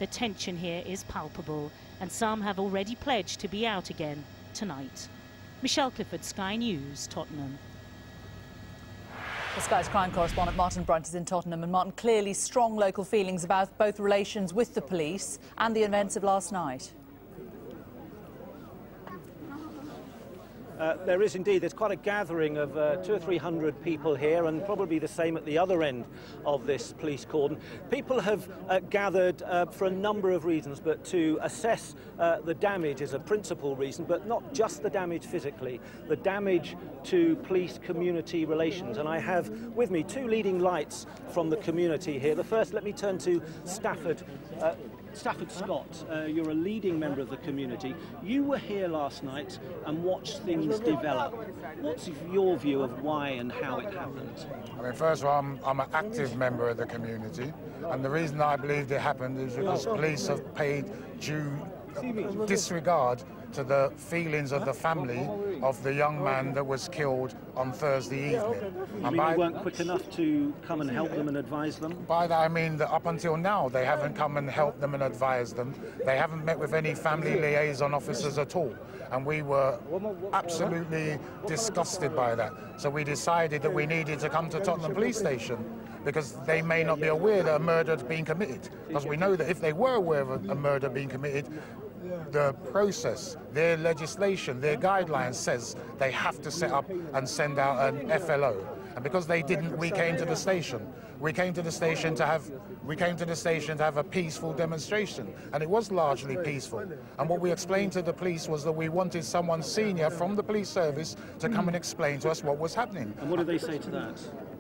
The tension here is palpable, and some have already pledged to be out again tonight. Michelle Clifford, Sky News, Tottenham. The Sky's crime correspondent Martin Brunt is in Tottenham. And Martin, clearly strong local feelings about both relations with the police and the events of last night. There is indeed. There's quite a gathering of 200 or 300 people here, and probably the same at the other end of this police cordon. People have gathered for a number of reasons, but to assess the damage is a principal reason, but not just the damage physically, the damage to police-community relations. And I have with me two leading lights from the community here. The first, let me turn to Stafford. Stafford Scott, you're a leading member of the community. You were here last night and watched things develop. What's your view of why and how it happened? I mean, first of all, I'm an active member of the community, and the reason I believe it happened is because police have paid due disregard to the feelings of the family of the young man that was killed on Thursday evening. You mean you weren't quick enough to come and help them and advise them? By that I mean that up until now they haven't come and helped them and advised them. They haven't met with any family liaison officers at all. And we were absolutely disgusted by that. So we decided that we needed to come to Tottenham Police Station because they may not be aware that a murder had been committed. Because we know that if they were aware of a murder being committed, the process, their legislation, their guidelines says they have to set up and send out an FLO. And because they didn't, we came to the station. We came to the station to have a peaceful demonstration, and it was largely peaceful. And what we explained to the police was that we wanted someone senior from the police service to come and explain to us what was happening. And what did they say to that?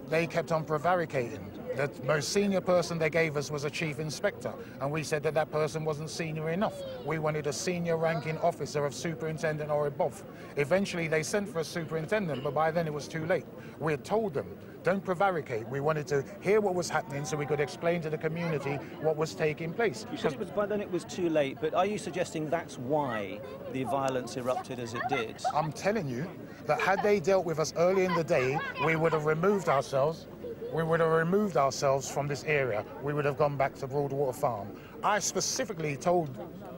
They kept on prevaricating. The most senior person they gave us was a chief inspector, and we said that that person wasn't senior enough. We wanted a senior ranking officer of superintendent or above. Eventually they sent for a superintendent, but by then it was too late. We had told them, don't prevaricate. We wanted to hear what was happening so we could explain to the community what was taking place. You said by then it was too late, but are you suggesting that's why the violence erupted as it did? I'm telling you that had they dealt with us early in the day, we would have removed ourselves. We would have removed ourselves from this area. We would have gone back to Broadwater Farm. I specifically told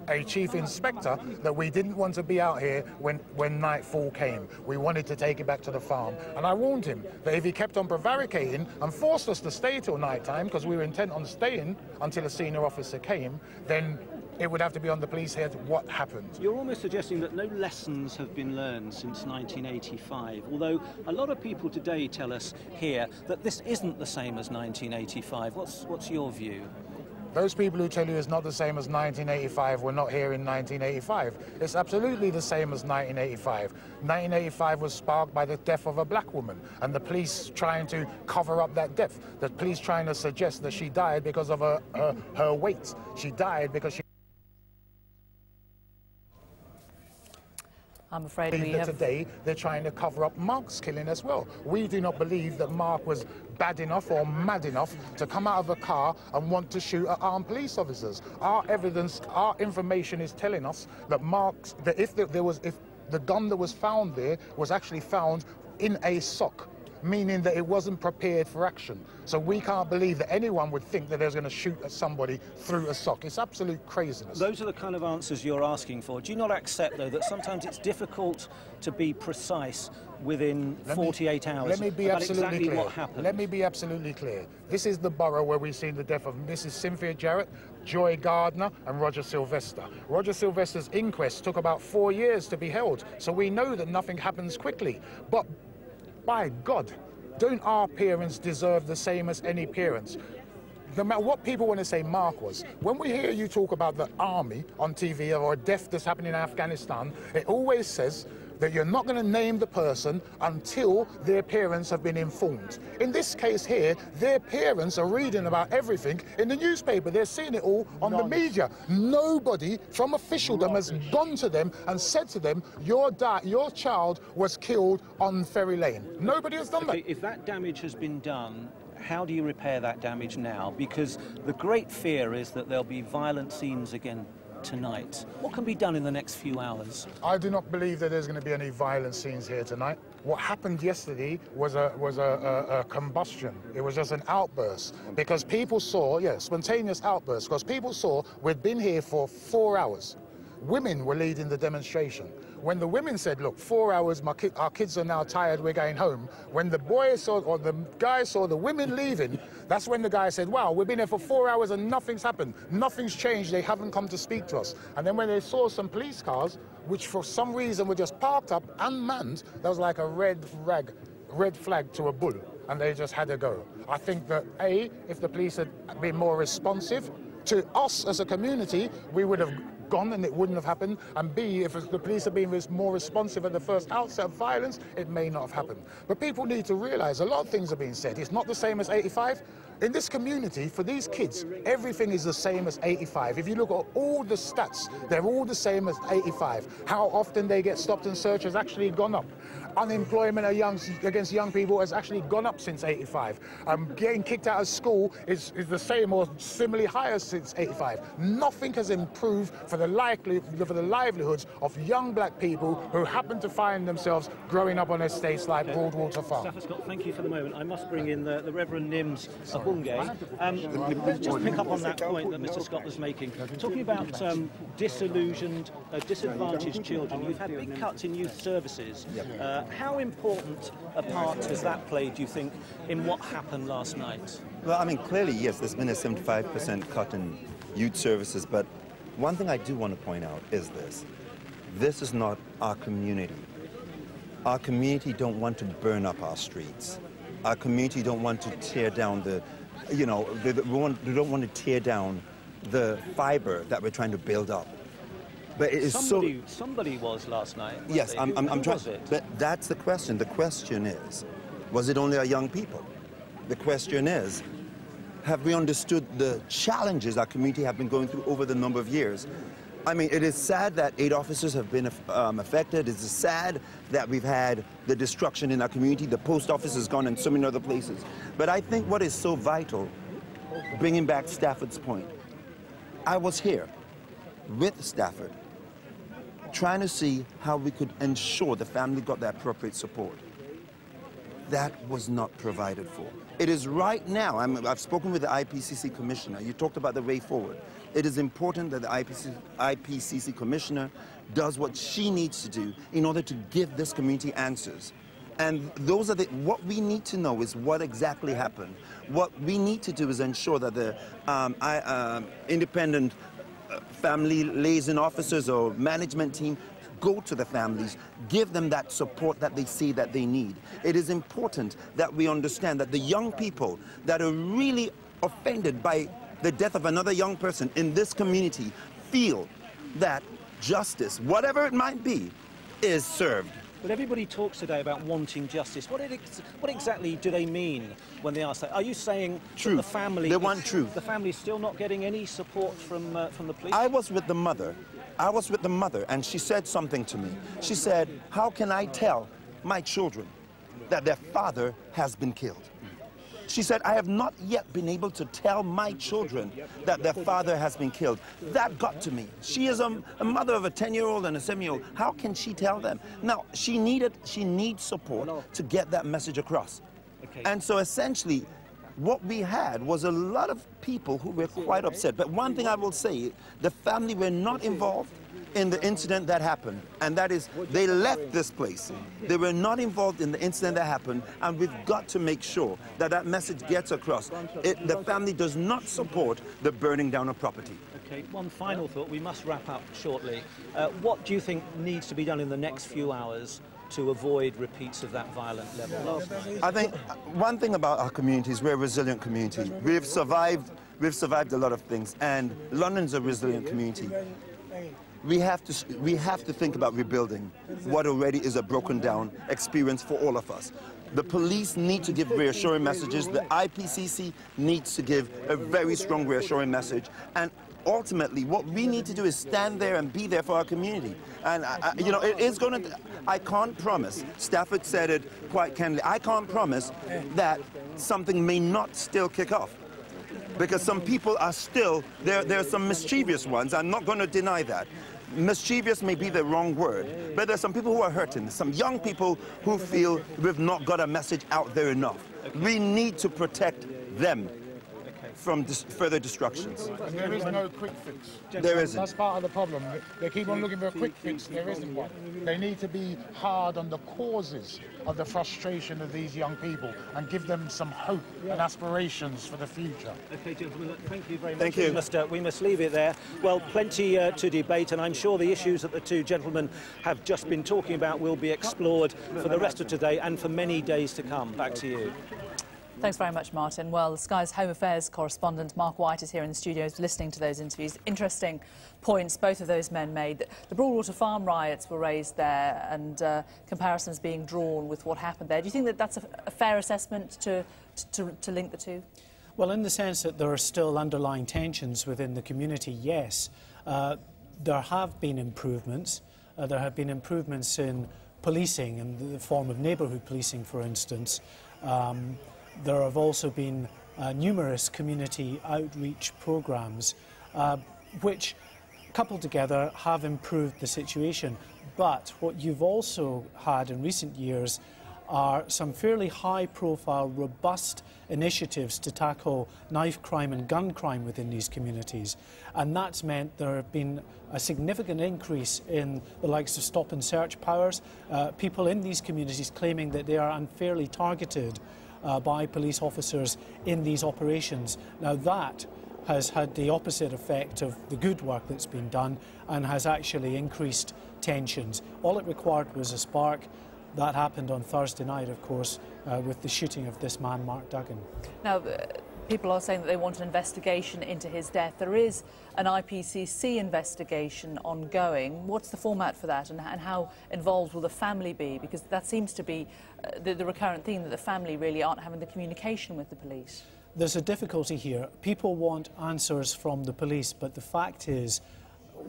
a chief inspector that we didn't want to be out here when nightfall came. We wanted to take it back to the farm. And I warned him that if he kept on prevaricating and forced us to stay till night time, because we were intent on staying until a senior officer came, then it would have to be on the police head what happened. You're almost suggesting that no lessons have been learned since 1985, although a lot of people today tell us here that this isn't the same as 1985. What's your view? Those people who tell you it's not the same as 1985 were not here in 1985. It's absolutely the same as 1985. 1985 was sparked by the death of a black woman, and the police trying to cover up that death. The police trying to suggest that she died because of her weight. She died because she... I'm afraid we have... Today, they're trying to cover up Mark's killing as well. We do not believe that Mark was bad enough or mad enough to come out of a car and want to shoot at armed police officers. Our evidence, our information is telling us that if the gun that was found there was actually found in a sock, meaning that it wasn't prepared for action. So we can't believe that anyone would think that they're going to shoot at somebody through a sock. It's absolute craziness. Those are the kind of answers you're asking for. Do you not accept, though, that sometimes it's difficult to be precise within 48 hours let me be about absolutely exactly clear. what happened? Let me be absolutely clear. This is the borough where we've seen the death of Mrs. Cynthia Jarrett, Joy Gardner and Roger Sylvester. Roger Sylvester's inquest took about 4 years to be held, so we know that nothing happens quickly. But by God, don't our parents deserve the same as any parents? No matter what people want to say Mark was, when we hear you talk about the army on TV or a death that's happening in Afghanistan, it always says that you're not going to name the person until their parents have been informed. In this case here, their parents are reading about everything in the newspaper. They're seeing it all on the media. Nobody from officialdom has gone to them and said to them, your child was killed on Ferry Lane. Nobody has done that. If that damage has been done, how do you repair that damage now? Because the great fear is that there'll be violent scenes again. tonight? What can be done in the next few hours? I do not believe that there's going to be any violent scenes here tonight. What happened yesterday was a combustion. It was just an outburst because people saw, spontaneous outburst, because people saw we'd been here for 4 hours. Women were leading the demonstration. When the women said, look, 4 hours, our kids are now tired, we're going home. When the boys saw, or the guys saw the women leaving, that's when the guy said, wow, we've been here for 4 hours and nothing's happened. Nothing's changed, they haven't come to speak to us. And then when they saw some police cars, which for some reason were just parked up, unmanned, that was like a red flag to a bull, and they just had to go. I think that, A, if the police had been more responsive to us as a community, we would have gone and it wouldn't have happened, and B, if the police had been more responsive at the first outset of violence, it may not have happened. But people need to realise a lot of things are being said. It's not the same as 85. In this community, for these kids, everything is the same as 85. If you look at all the stats, they're all the same as 85. How often they get stopped and searched has actually gone up. Unemployment against young people has actually gone up since 85. Getting kicked out of school is the same or similarly higher since 85. Nothing has improved for the livelihoods of young black people who happen to find themselves growing up on estates like Broadwater Farm. Stafford Scott, thank you for the moment. I must bring in the Reverend Nims of Bungay. Just pick up on that point that Mr. Scott was making. Talking about disillusioned, disadvantaged children, you've had big cuts in youth services. How important a part has that played, do you think, in what happened last night? Well, I mean, clearly, yes, there's been a 75% cut in youth services, but one thing I do want to point out is this. This is not our community. Our community don't want to burn up our streets. Our community don't want to tear down they don't want to tear down the fiber that we're trying to build up. But it is somebody was last night. Yes, I'm trying. But that's the question. The question is, was it only our young people? The question is, have we understood the challenges our community have been going through over the number of years? I mean, it is sad that 8 officers have been affected. It's sad that we've had the destruction in our community. The post office has gone in so many other places. But I think what is so vital, bringing back Stafford's point, I was here with Stafford, trying to see how we could ensure the family got the appropriate support. That was not provided for. It is right now, I've spoken with the IPCC commissioner. You talked about the way forward. It is important that the IPCC commissioner does what she needs to do in order to give this community answers. And those are what we need to know is what exactly happened. What we need to do is ensure that the independent family liaison officers or management team go to the families, give them that support that they see that they need. It is important that we understand that the young people that are really offended by the death of another young person in this community feel that justice, whatever it might be, is served. But everybody talks today about wanting justice. What exactly do they mean when they ask that? Are you saying truth. That the family... They want truth. The family's still not getting any support from the police? I was with the mother. And she said something to me. She said, how can I tell my children that their father has been killed? She said, I have not yet been able to tell my children that their father has been killed. That got to me. She is a mother of a 10-year-old and a 7-year-old. How can she tell them? Now, she needs support to get that message across. Okay. And so essentially, what we had was a lot of people who were quite upset. But one thing I will say, the family were not involved in the incident that happened, and that is they left this place. They were not involved in the incident that happened, and we've got to make sure that that message gets across. The family does not support the burning down of property. Okay, one final thought. We must wrap up shortly. What do you think needs to be done in the next few hours to avoid repeats of that violent level last night? I think one thing about our community is we're a resilient community. We've survived a lot of things, and London's a resilient community. We have to think about rebuilding what already is a broken down experience for all of us. The police need to give reassuring messages. The IPCC needs to give a very strong reassuring message. And ultimately, what we need to do is stand there and be there for our community. And, it is going to... I can't promise, Stafford said it quite candidly, I can't promise that something may not still kick off. Because some people are still, there are some mischievous ones, I'm not going to deny that. Mischievous may be the wrong word, but there's some people who are hurting, some young people who feel we've not got a message out there enough. We need to protect them from further destructions. And there is no quick fix. There isn't. That's part of the problem. They keep on looking for a quick fix. There isn't one. They need to be hard on the causes of the frustration of these young people and give them some hope and aspirations for the future. Okay, gentlemen, thank you very much. Thank you. We must leave it there. Well, plenty to debate, and I'm sure the issues that the two gentlemen have just been talking about will be explored for the rest of today and for many days to come. Back to you. Thanks very much, Martin. Well, Sky's Home Affairs correspondent Mark White is here in the studios listening to those interviews. Interesting points both of those men made. The Broadwater Farm riots were raised there and comparisons being drawn with what happened there. Do you think that that's a fair assessment to link the two? Well, in the sense that there are still underlying tensions within the community, yes. There have been improvements. There have been improvements in policing, in the form of neighbourhood policing, for instance. There have also been numerous community outreach programmes which, coupled together, have improved the situation. But what you've also had in recent years are some fairly high-profile, robust initiatives to tackle knife crime and gun crime within these communities. And that's meant there have been a significant increase in the likes of stop and search powers, people in these communities claiming that they are unfairly targeted by police officers in these operations. Now that has had the opposite effect of the good work that's been done and has actually increased tensions. All it required was a spark. That happened on Thursday night, of course, with the shooting of this man, Mark Duggan. Now, people are saying that they want an investigation into his death. There is an IPCC investigation ongoing. What's the format for that, and how involved will the family be? Because that seems to be the recurrent theme, that the family really aren't having the communication with the police. There's a difficulty here. People want answers from the police, but the fact is,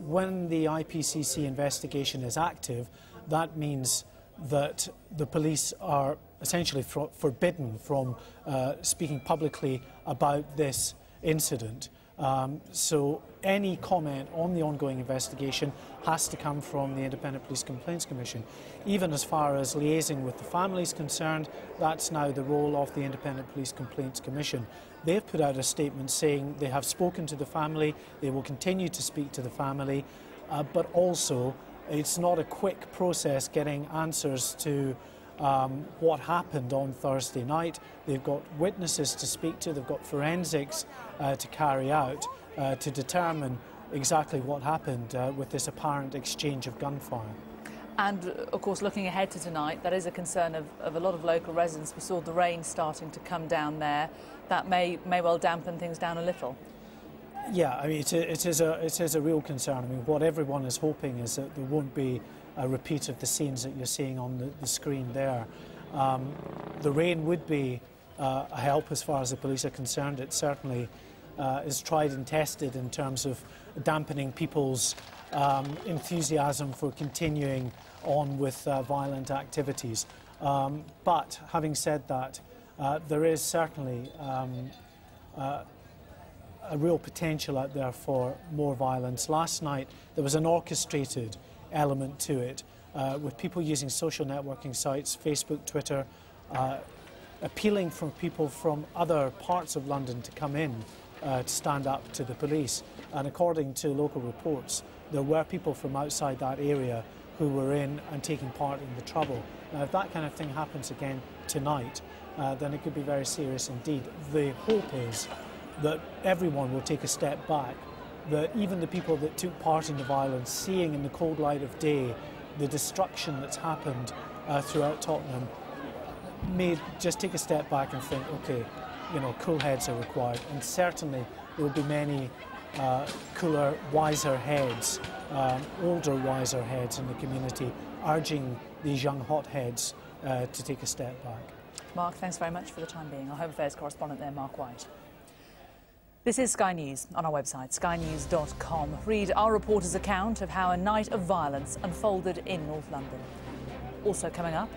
when the IPCC investigation is active, that means that the police are essentially forbidden from speaking publicly about this incident. So any comment on the ongoing investigation has to come from the Independent Police Complaints Commission. Even as far as liaising with the family is concerned, that's now the role of the Independent Police Complaints Commission. They've put out a statement saying they have spoken to the family, they will continue to speak to the family, but also it's not a quick process getting answers to what happened on Thursday night. They've got witnesses to speak to, they've got forensics to carry out to determine exactly what happened with this apparent exchange of gunfire. And, of course, looking ahead to tonight, that is a concern of a lot of local residents. We saw the rain starting to come down there. That may well dampen things down a little. Yeah, I mean, it is a real concern. I mean, what everyone is hoping is that there won't be a repeat of the scenes that you're seeing on the screen there. The rain would be a help as far as the police are concerned. It certainly is tried and tested in terms of dampening people's enthusiasm for continuing on with violent activities. But having said that, there is certainly a real potential out there for more violence. Last night there was an orchestrated element to it, with people using social networking sites, Facebook, Twitter, appealing for people from other parts of London to come in to stand up to the police. And according to local reports, there were people from outside that area who were in and taking part in the trouble. Now, if that kind of thing happens again tonight, then it could be very serious indeed. The hope is that everyone will take a step back, that even the people that took part in the violence, seeing in the cold light of day the destruction that's happened throughout Tottenham, may just take a step back and think, okay, you know, cool heads are required. And certainly there will be many cooler, wiser heads, older, wiser heads in the community, urging these young hotheads to take a step back. Mark, thanks very much for the time being. Our Home Affairs correspondent there, Mark White. This is Sky News on our website, skynews.com. Read our reporter's account of how a night of violence unfolded in North London. Also coming up,